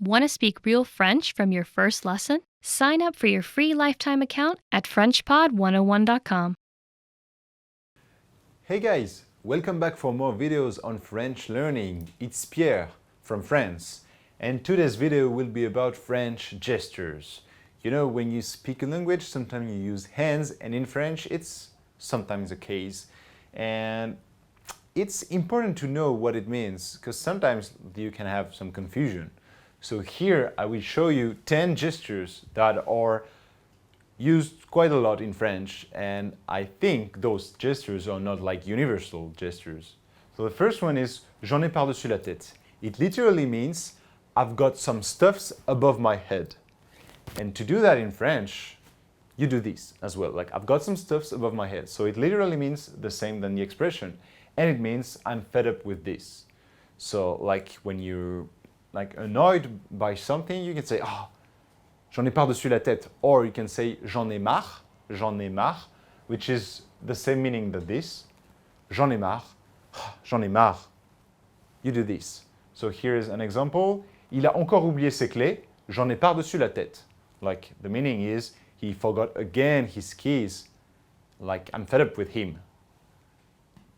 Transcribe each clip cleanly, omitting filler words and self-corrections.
Want to speak real French from your first lesson? Sign up for your free lifetime account at FrenchPod101.com. Hey guys, welcome back for more videos on French learning. It's Pierre from France, and today's video will be about French gestures. You know, when you speak a language, sometimes you use hands, and in French it's sometimes the case. And it's important to know what it means, because sometimes you can have some confusion. So here I will show you 10 gestures that are used quite a lot in French, and I think those gestures are not like universal gestures. So the first one is j'en ai par-dessus la tête. It literally means I've got some stuffs above my head. And to do that in French, you do this as well. Like, I've got some stuffs above my head. So it literally means the same than the expression. And it means I'm fed up with this. So like when you're like annoyed by something, you can say, oh, j'en ai par-dessus la tête. Or you can say j'en ai marre, which is the same meaning that this. J'en ai marre, j'en ai marre. You do this. So here is an example. Il a encore oublié ses clés, j'en ai par-dessus la tête. Like the meaning is, he forgot again his keys. Like, I'm fed up with him.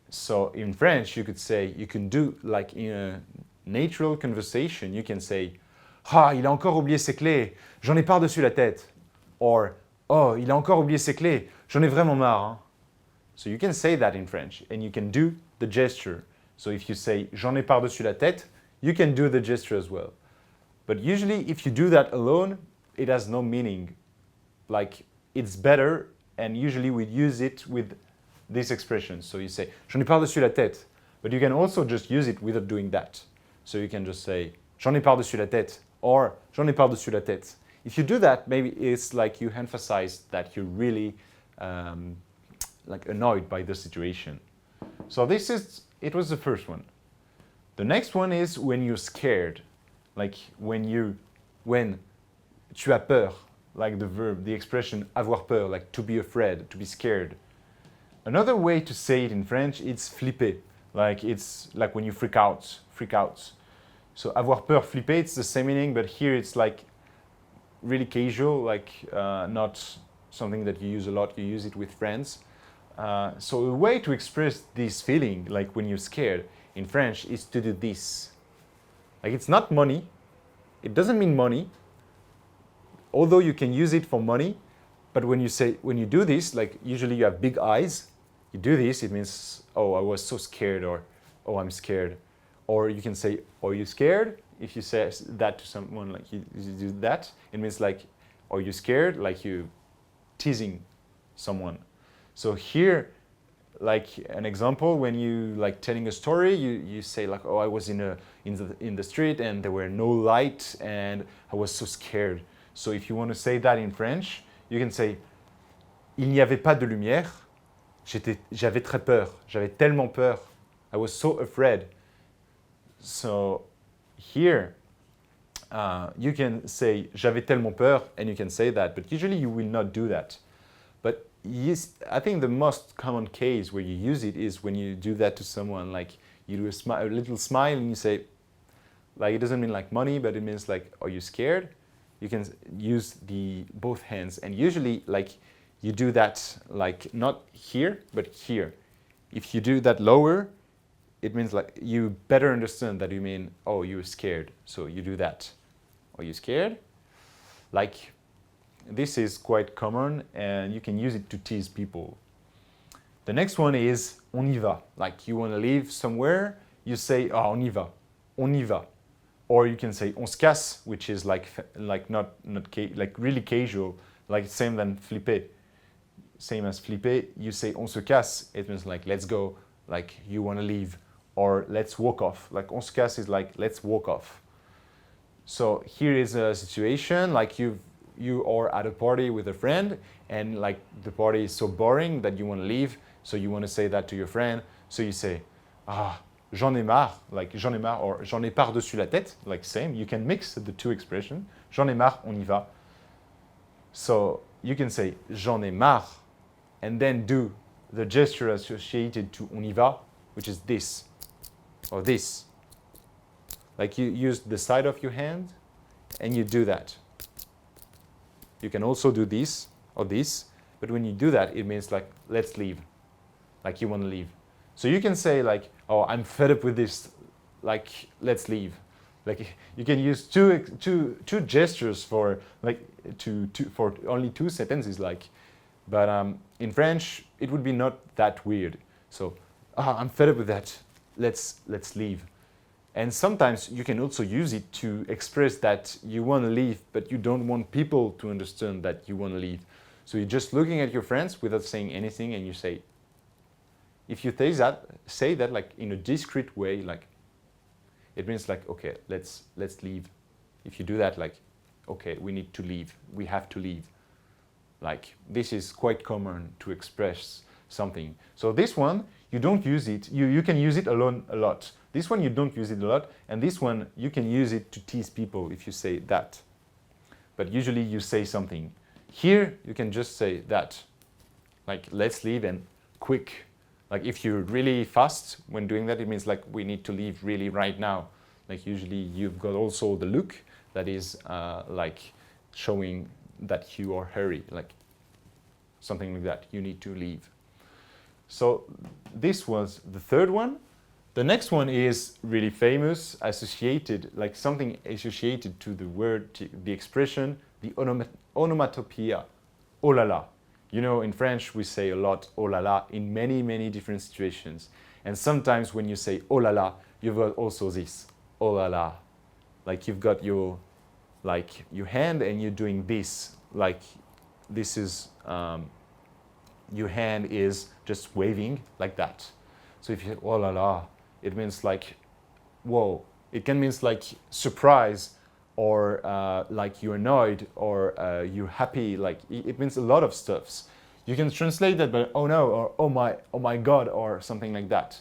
So in French, you could say, you can do like in a natural conversation, you can say, ah, il a encore oublié ses clés, j'en ai par-dessus la tête. Or, oh, il a encore oublié ses clés, j'en ai vraiment marre. Hein? So you can say that in French, and you can do the gesture. So if you say, j'en ai par-dessus la tête, you can do the gesture as well. But usually, if you do that alone, it has no meaning. Like, it's better, and usually we use it with this expression. So you say, j'en ai par-dessus la tête. But you can also just use it without doing that. So you can just say, j'en ai par-dessus la tête, or j'en ai par-dessus la tête. If you do that, maybe it's like you emphasize that you're really like annoyed by the situation. So it was the first one. The next one is when you're scared. Like when tu as peur, like the verb, the expression avoir peur, like to be afraid, to be scared. Another way to say it in French, it's flipper. Like it's like when you freak out. So avoir peur, flipper, it's the same meaning, but here it's like really casual, like not something that you use a lot, you use it with friends. So a way to express this feeling, like when you're scared, in French, is to do this. Like it's not money, it doesn't mean money, although you can use it for money, but when you do this, like usually you have big eyes, you do this, it means, oh, I was so scared, or oh, I'm scared. Or you can say, are you scared? If you say that to someone, like you do that, it means like, are you scared? Like you teasing someone. So here, like an example, when you like telling a story, you say like, oh, I was in the street and there were no light and I was so scared. So if you want to say that in French, you can say, il n'y avait pas de lumière, j'avais très peur, j'avais tellement peur, I was so afraid. So here, you can say j'avais tellement peur, and you can say that, but usually you will not do that. But yes, I think the most common case where you use it is when you do that to someone, like you do a little smile and you say, like it doesn't mean like money, but it means like, are you scared? You can use both hands, and usually like you do that like not here, but here. If you do that lower, it means like you better understand that you mean, oh, you're scared. So you do that. Are you scared? Like, this is quite common and you can use it to tease people. The next one is on y va. Like you want to leave somewhere, you say, oh, on y va. Or you can say on se casse, which is like not like really casual, like same than flipper. Same as flipper, you say on se casse, it means like let's go, like you want to leave. Or let's walk off. Like on se casse is like let's walk off. So here is a situation like you are at a party with a friend and like the party is so boring that you want to leave. So you want to say that to your friend. So you say, ah, j'en ai marre, like j'en ai marre, or j'en ai par-dessus la tête, like same. You can mix the two expressions. J'en ai marre, on y va. So you can say j'en ai marre and then do the gesture associated to on y va, which is this or this. Like you use the side of your hand and you do that. You can also do this or this, but when you do that, it means like, let's leave, like you want to leave. So you can say like, oh, I'm fed up with this, like, let's leave. Like you can use two gestures for like for only two sentences, like, but in French it would be not that weird. So I'm fed up with that. Let's leave. And sometimes you can also use it to express that you want to leave, but you don't want people to understand that you want to leave. So you're just looking at your friends without saying anything, and you say, if you say that like in a discreet way, like it means like, okay, let's leave. If you do that, like, okay, we need to leave. We have to leave. Like this is quite common to express something. So this one, you don't use it. You can use it alone a lot. This one, you don't use it a lot. And this one, you can use it to tease people if you say that. But usually you say something. Here, you can just say that. Like, let's leave and quick. Like if you're really fast when doing that, it means like we need to leave really right now. Like usually you've got also the look that is like showing that you are hurry, like something like that. You need to leave. So this was the third one. The next one is really famous, associated, like something associated to the word, to the expression, the onomatopoeia, ohlala. You know, in French, we say a lot ohlala in many, many different situations. And sometimes when you say ohlala, you've got also this, ohlala. Like you've got your hand and you're doing this. Like this is, your hand is just waving like that. So if you say ohlala, it means like, whoa. It can mean like surprise, or like you're annoyed, or you're happy. Like it means a lot of stuffs. You can translate that by oh no, or oh my god, or something like that.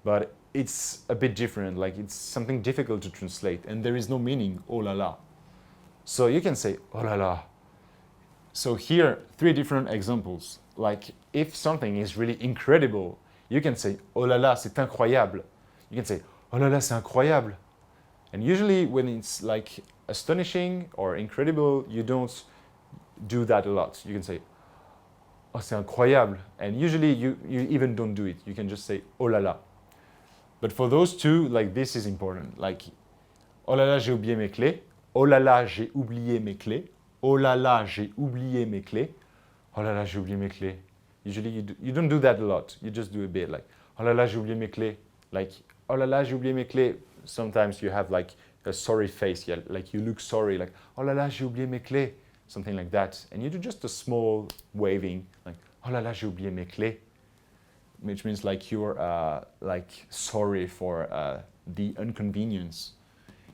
But it's a bit different. Like it's something difficult to translate, and there is no meaning oh la la. So you can say oh la la. So here, 3 different examples. Like if something is really incredible, you can say oh la la, c'est incroyable. You can say oh la la, c'est incroyable. And usually when it's like astonishing or incredible, you don't do that a lot. You can say, oh, c'est incroyable. And usually you even don't do it. You can just say, oh la la. But for those two, like this is important. Like, oh la la, j'ai oublié mes clés. Oh la la, j'ai oublié mes clés. Oh la la, j'ai oublié mes clés. Oh la la, j'ai oublié mes clés. Usually you don't do that a lot. You just do a bit like, oh la la, j'ai oublié mes clés. Like, oh la la, j'ai oublié mes clés. Sometimes you have like a sorry face, yeah, like you look sorry, like oh la la, j'ai oublié mes clés, something like that, and you do just a small waving, like oh la la, j'ai oublié mes clés, which means like you're like sorry for the inconvenience.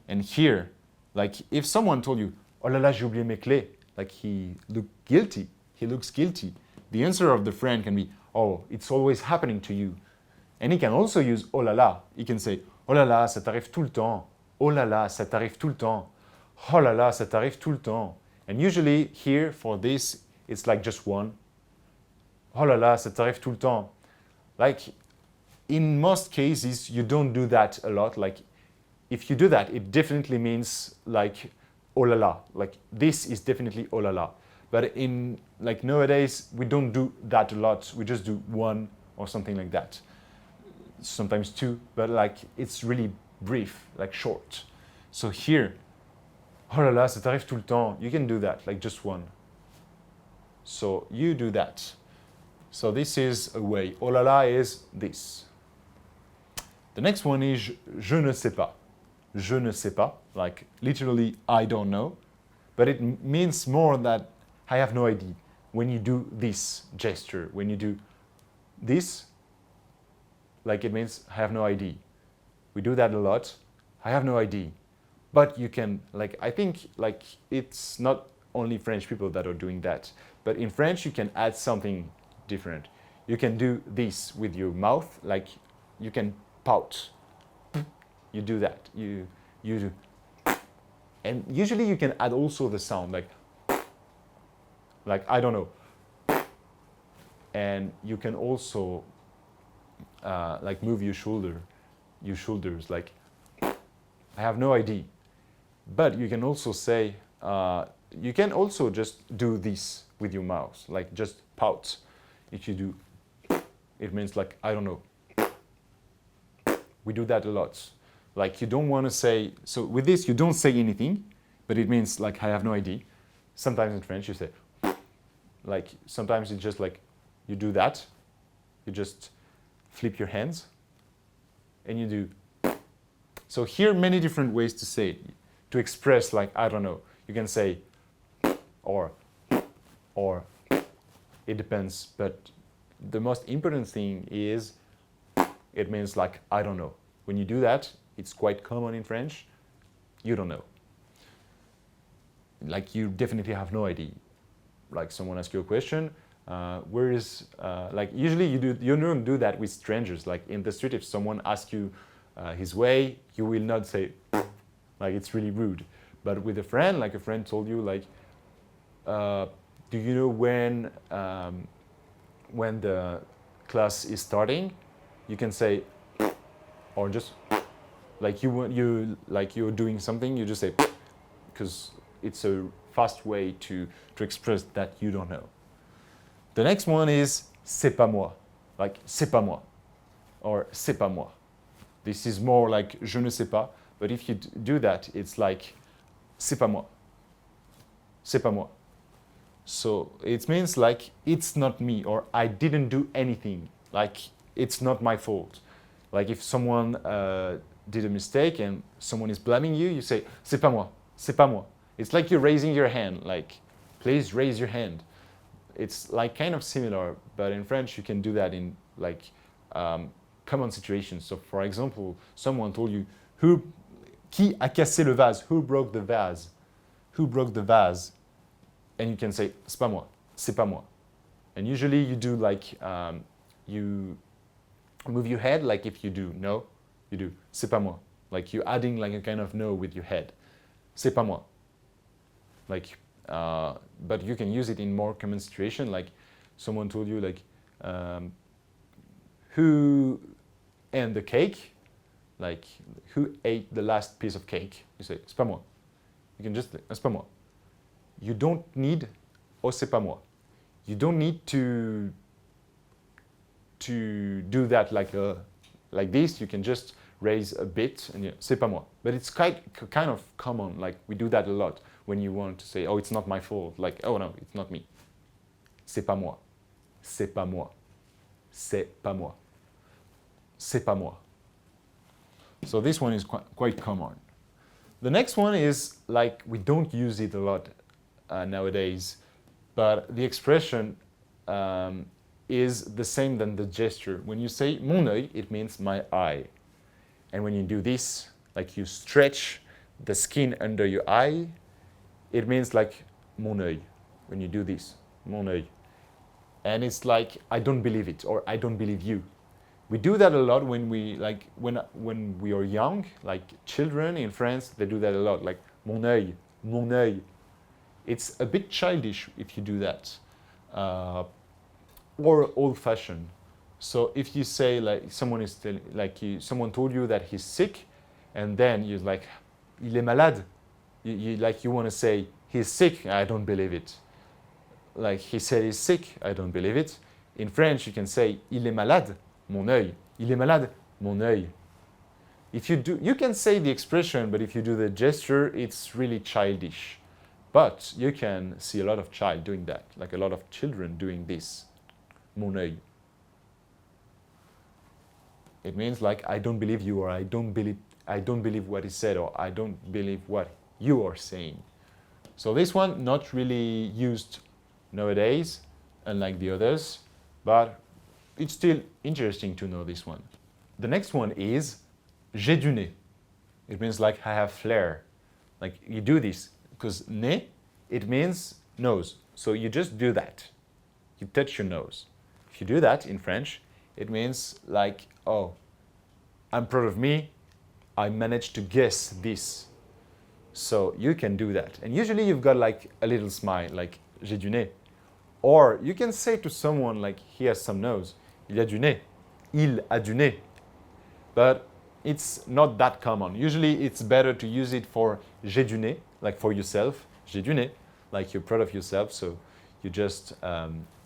And here, like if someone told you oh la la, j'ai oublié mes clés, like he looks guilty. The answer of the friend can be, oh, it's always happening to you. And he can also use oh la la. He can say oh là là, ça t'arrive tout le temps. Oh là là, ça t'arrive tout le temps. Oh là là, ça t'arrive tout le temps. And usually here for this, it's like just one. Oh là là, ça t'arrive tout le temps. Like in most cases, you don't do that a lot. Like if you do that, it definitely means like oh là là. Like this is definitely oh là là. But in like nowadays, we don't do that a lot. We just do one or something like that. Sometimes 2, but like it's really brief, like short. So here, oh là là, ça t'arrive tout le temps. You can do that, like just one. So you do that. So this is a way. Oh là là is this. The next one is je ne sais pas. Je ne sais pas, like literally I don't know, but it means more that I have no idea. When you do this gesture, when you do this, like it means I have no idea. We do that a lot. I have no idea. But you can, like, I think like it's not only French people that are doing that, but in French you can add something different. You can do this with your mouth, like you can pout. You do that. You do. And usually you can add also the sound like I don't know. And you can also like move your shoulders, like I have no idea. But you can also say, you can also just do this with your mouth, like just pout. If you do, it means like, I don't know. We do that a lot. Like you don't want to say, so with this you don't say anything, but it means like, I have no idea. Sometimes in French you say, like sometimes it's just like, you do that, you just flip your hands, and you do. So here many different ways to say it, to express like, I don't know. You can say, or, it depends, but the most important thing is, it means like, I don't know. When you do that, it's quite common in French, you don't know. Like you definitely have no idea. Like someone asks you a question, where is, like usually you don't do that with strangers. Like in the street, if someone asks you his way, you will not say, like it's really rude. But with a friend, like a friend told you like, do you know when the class is starting? You can say, or just like you're doing something, you just say, because it's a fast way to express that you don't know. The next one is c'est pas moi, like c'est pas moi, or c'est pas moi. This is more like je ne sais pas, but if you do that, it's like c'est pas moi, c'est pas moi. So it means like it's not me, or I didn't do anything, like it's not my fault. Like if someone did a mistake and someone is blaming you, you say c'est pas moi, c'est pas moi. It's like you're raising your hand, like please raise your hand. It's like kind of similar, but in French you can do that in like common situations. So for example, someone told you, qui a cassé le vase? Who broke the vase? Who broke the vase? And you can say, c'est pas moi, c'est pas moi. And usually you do like, you move your head, like if you do no, you do, c'est pas moi. Like you're adding like a kind of no with your head. C'est pas moi. Like, but you can use it in more common situation, like someone told you like, who ate the cake? Like, who ate the last piece of cake? You say, c'est pas moi. You can just say, c'est pas moi. You don't need, oh c'est pas moi. You don't need to do that like this. You can just raise a bit and c'est pas moi. But it's kind of common, like we do that a lot when you want to say, oh it's not my fault, like oh no, it's not me. C'est pas moi. C'est pas moi. C'est pas moi. C'est pas moi. So this one is quite common. The next one is like, we don't use it a lot nowadays, but the expression is the same than the gesture. When you say mon œil, it means my eye. And when you do this, like you stretch the skin under your eye, it means like mon œil. When you do this, mon œil. And it's like, I don't believe it, or I don't believe you. We do that a lot when we like when we are young, like children in France, they do that a lot, like mon œil, mon œil. It's a bit childish if you do that, or old-fashioned. So if you say like someone is someone told you that he's sick, and then you're like, il est malade. You want to say he's sick. I don't believe it. Like he said he's sick. I don't believe it. In French, you can say il est malade. Mon œil. Il est malade. Mon œil. If you do, you can say the expression, but if you do the gesture, it's really childish. But you can see a lot of child doing that, like a lot of children doing this. Mon œil. It means like, I don't believe you, or I don't believe what he said, or I don't believe what you are saying. So this one not really used nowadays, unlike the others, but it's still interesting to know this one. The next one is j'ai du nez. It means like I have flair. Like you do this because nez, it means nose. So you just do that. You touch your nose. If you do that in French, it means like, oh, I'm proud of me. I managed to guess this. So you can do that. And usually you've got like a little smile, like j'ai du nez. Or you can say to someone like he has some nose, il a du nez. Il a du nez. But it's not that common. Usually it's better to use it for j'ai du nez, like for yourself, j'ai du nez, like you're proud of yourself. So you just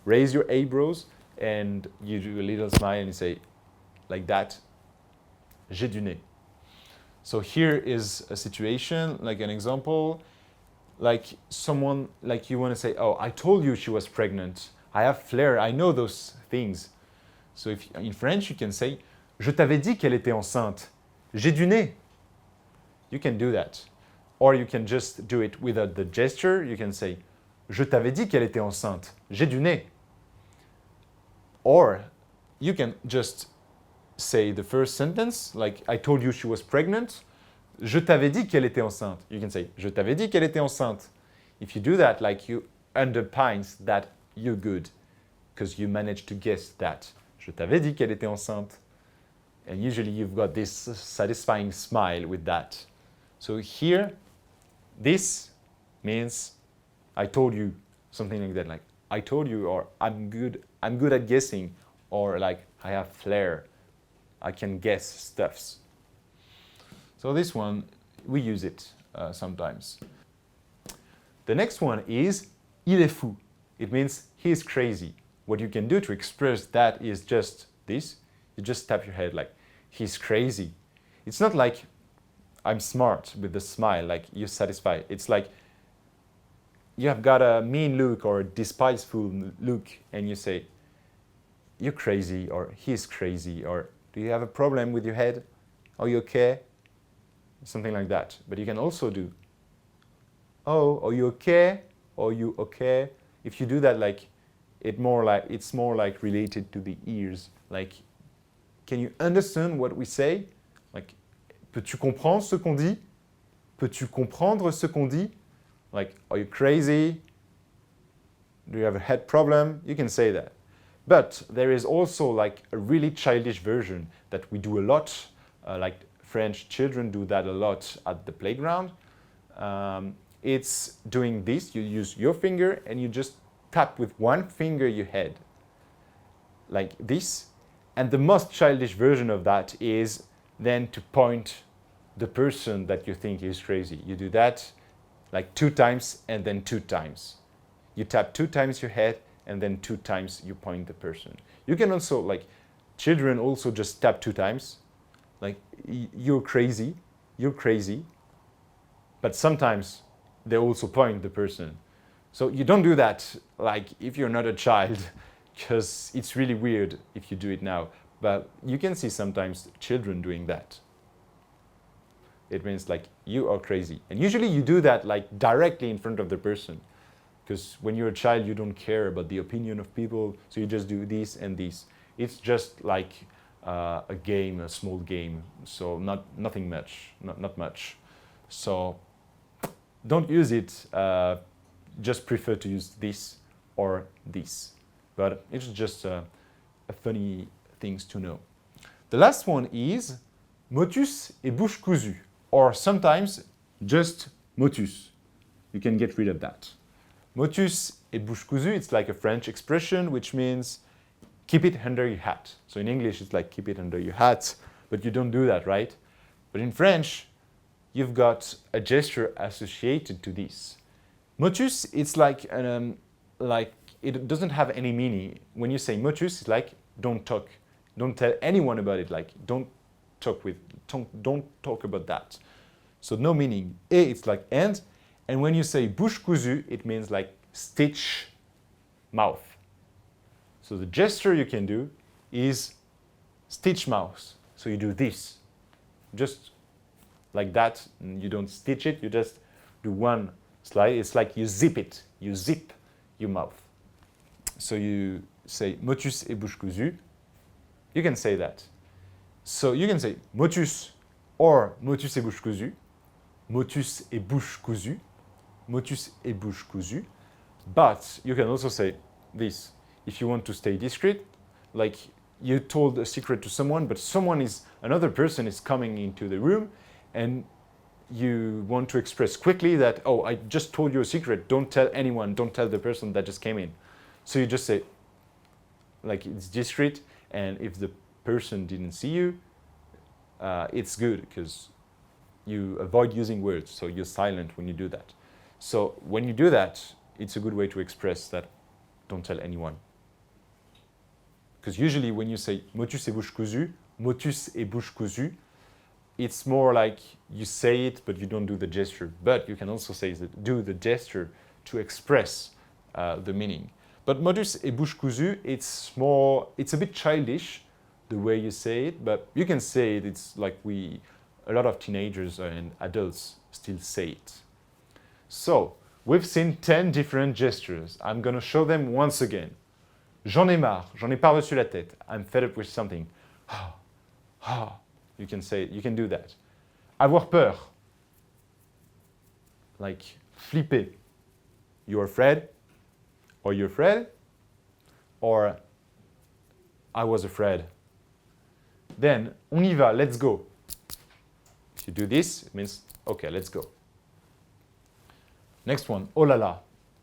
raise your eyebrows and you do a little smile and you say like that, j'ai du nez. So here is a situation, like an example, like someone, like you want to say, oh, I told you she was pregnant. I have flair, I know those things. So if in French you can say, je t'avais dit qu'elle était enceinte. J'ai du nez. You can do that. Or you can just do it without the gesture. You can say, je t'avais dit qu'elle était enceinte. J'ai du nez. Or you can just say the first sentence, like I told you she was pregnant. Je t'avais dit qu'elle était enceinte. You can say, je t'avais dit qu'elle était enceinte. If you do that, like you underpins that you're good because you managed to guess that. Je t'avais dit qu'elle était enceinte. And usually you've got this satisfying smile with that. So here, this means I told you, something like that, like I told you, or I'm good at guessing, or like I have flair, I can guess stuffs. So this one, we use it sometimes. The next one is il est fou. It means he is crazy. What you can do to express that is just this. You just tap your head like, he's crazy. It's not like I'm smart with the smile, like you're satisfied. It's like you have got a mean look or a despiseful look and you say, you're crazy, or he's crazy, or do you have a problem with your head? Are you okay? Something like that. But you can also do, oh, are you okay? Are you okay? If you do that, like it's more like related to the ears. Like, can you understand what we say? Like, peux-tu comprendre ce qu'on dit? Peux-tu comprendre ce qu'on dit? Like, are you crazy? Do you have a head problem? You can say that. But there is also like a really childish version that we do a lot, like French children do that a lot at the playground. It's doing this, you use your finger and you just tap with one finger your head, like this. And the most childish version of that is then to point the person that you think is crazy. You do that like 2 times and then 2 times. You tap 2 times your head and then 2 times you point the person. You can also, like, children also just tap 2 times, like, you're crazy, but sometimes they also point the person. So you don't do that, like, if you're not a child, because it's really weird if you do it now, but you can see sometimes children doing that. It means like, you are crazy. And usually you do that like directly in front of the person. Because when you're a child, you don't care about the opinion of people, so you just do this and this. It's just like a game, a small game, so nothing much, not much. So don't use it, just prefer to use this or this. But it's just a funny things to know. The last one is motus et bouche cousue, or sometimes just motus. You can get rid of that. Motus et bouche cousue, it's like a French expression which means keep it under your hat. So in English it's like keep it under your hat, but you don't do that, right? But in French, you've got a gesture associated to this. Motus, it's like it doesn't have any meaning. When you say motus, it's like don't talk. Don't tell anyone about it, like don't talk about that. So no meaning. Et, it's like and when you say bouche cousue, it means like stitch mouth. So the gesture you can do is stitch mouth. So you do this, just like that, and you don't stitch it, you just do one slide. It's like you zip it, you zip your mouth. So you say motus et bouche cousue. You can say that. So you can say motus or motus et bouche cousue, motus et bouche cousue, motus et bouche cousue. But you can also say this if you want to stay discreet, like you told a secret to someone, but another person is coming into the room and you want to express quickly that, oh, I just told you a secret, don't tell anyone, don't tell the person that just came in. So you just say, like, it's discreet, and if the person didn't see you, it's good because you avoid using words, so you're silent when you do that. So when you do that, it's a good way to express that don't tell anyone. Because usually when you say motus et bouche cousue, it's more like you say it, but you don't do the gesture. But you can also say that do the gesture to express the meaning. But motus et bouche cousue, it's a bit childish, the way you say it, but you can say it, it's like a lot of teenagers and adults still say it. So, we've seen 10 different gestures. I'm gonna show them once again. J'en ai marre, j'en ai pas reçu la tête. I'm fed up with something. You can say, you can do that. Avoir peur. Like flipper. You're afraid, or you're afraid, or I was afraid. Then, on y va, let's go. If you do this, it means, okay, let's go. Next one, ohlala,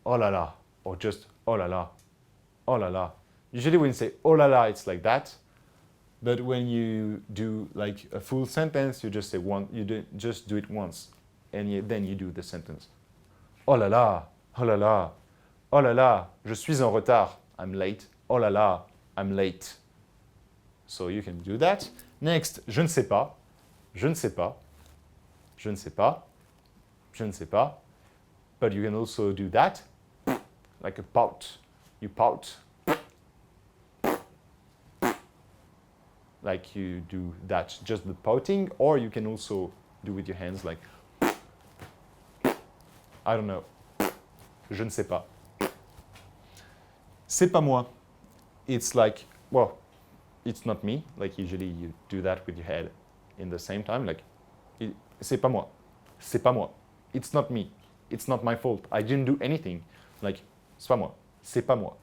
ohlala, or just ohlala, ohlala. Usually when you say ohlala, it's like that. But when you do like a full sentence, you just say one, just do it once. And then you do the sentence. Ohlala, ohlala, ohlala, je suis en retard, I'm late. Ohlala, I'm late. So you can do that. Next, je ne sais pas, je ne sais pas, je ne sais pas, je ne sais pas. But you can also do that, like a pout. You pout. Like you do that, just the pouting, or you can also do with your hands like, I don't know, je ne sais pas. C'est pas moi. It's like, well, it's not me. Like usually you do that with your head in the same time, like, c'est pas moi. C'est pas moi. It's not me. It's not my fault. I didn't do anything. Like, c'est pas moi. C'est pas moi.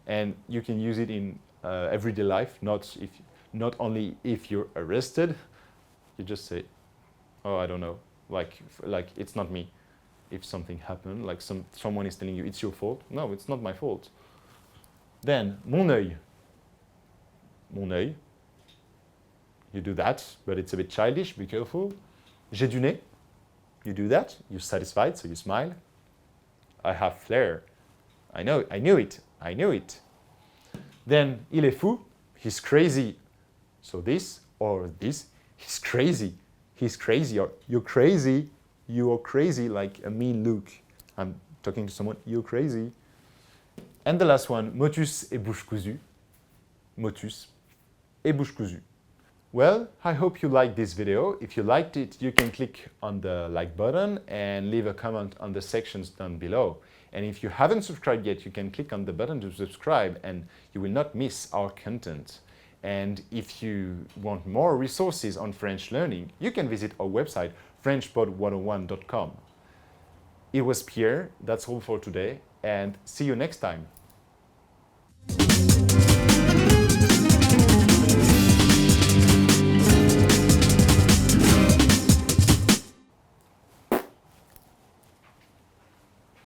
And you can use it in everyday life, not only if you're arrested. You just say, oh, I don't know. Like it's not me. If something happened, like someone is telling you it's your fault. No, it's not my fault. Then, mon œil. Mon œil. You do that, but it's a bit childish. Be careful. J'ai du nez. You do that. You're satisfied, so you smile. I have flair. I knew it. I knew it. Then, il est fou. He's crazy. So this or this. He's crazy. He's crazy. Or you're crazy. You are crazy, like a mean look. I'm talking to someone. You're crazy. And the last one, motus et bouche cousue. Motus et bouche cousue. Well, I hope you liked this video. If you liked it, you can click on the like button and leave a comment on the sections down below. And if you haven't subscribed yet, you can click on the button to subscribe and you will not miss our content. And if you want more resources on French learning, you can visit our website, FrenchPod101.com. It was Pierre, that's all for today, and see you next time.